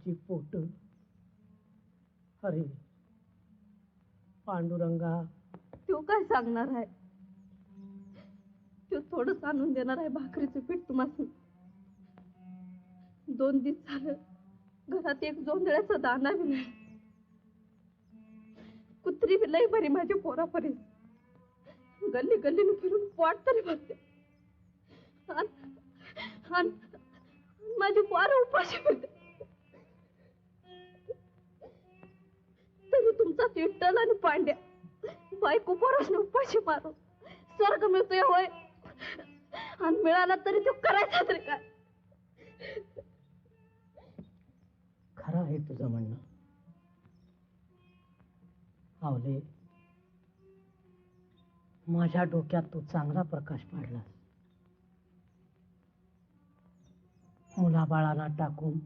भाकरीची पोट. अरे पांडुरंगा, तो काय सांगणार आहे? तो थोडंच आणून देणार आहे भाकरीचं पीठ तुम्हाला? 2 दिवस झालं घरात एक जोंधळ्याचा दाणा बी नाही. कुत्री बी लई बरी माझ्या पोरापर्यंत. गल्ली गल्लीनं फिरून पोट तरी भरते. माझी पोरं उपाशी फिरते. तरी तुमचा विठ्ठल आणि पांड्या बायको पोरासने उपाशी मारून स्वर्ग मिळतोय होय? आणि मिळाला तरी तो करायचा तरी काय? खरं आहे तुझं म्हणणं. आवले, माझ्या डोक्यात तू चांगला प्रकाश पाडलास. मुलाबाळाला टाकून